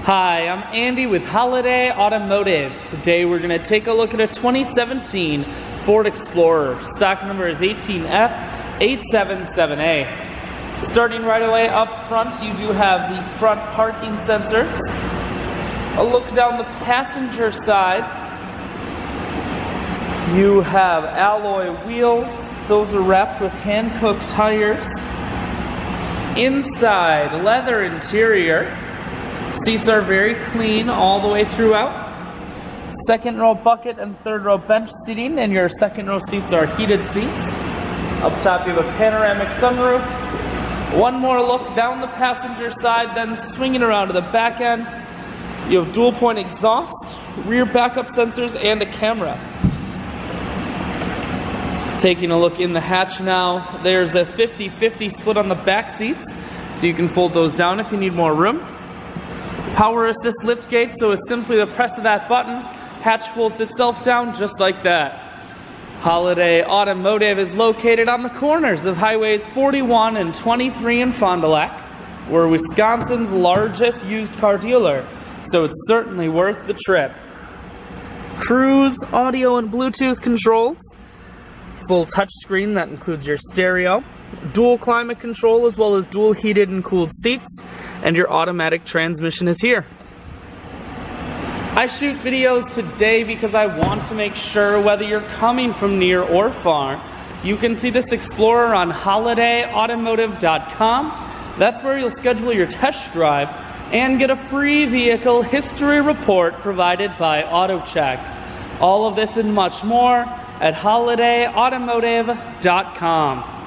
Hi, I'm Andy with Holiday Automotive. Today we're going to take a look at a 2017 Ford Explorer. Stock number is 18F877A. Starting right away up front, you do have the front parking sensors. A look down the passenger side. You have alloy wheels. Those are wrapped with hand-cooked tires. Inside, leather interior. Seats are very clean all the way throughout. Second row bucket and third row bench seating, and your second row seats are heated seats. Up top you have a panoramic sunroof. One more look down the passenger side, then swinging around to the back end. You have dual point exhaust, rear backup sensors, and a camera. Taking a look in the hatch now, there's a 50-50 split on the back seats, so you can fold those down if you need more room. Power assist lift gate, so it's simply the press of that button, hatch folds itself down just like that. Holiday Automotive is located on the corners of highways 41 and 23 in Fond du Lac. We're Wisconsin's largest used car dealer, so it's certainly worth the trip. Cruise, audio and Bluetooth controls, full touchscreen that includes your stereo, dual climate control as well as dual heated and cooled seats, and your automatic transmission is here. I shoot videos today because I want to make sure whether you're coming from near or far, you can see this Explorer on holidayautomotive.com. That's where you'll schedule your test drive and get a free vehicle history report provided by AutoCheck. All of this and much more at holidayautomotive.com.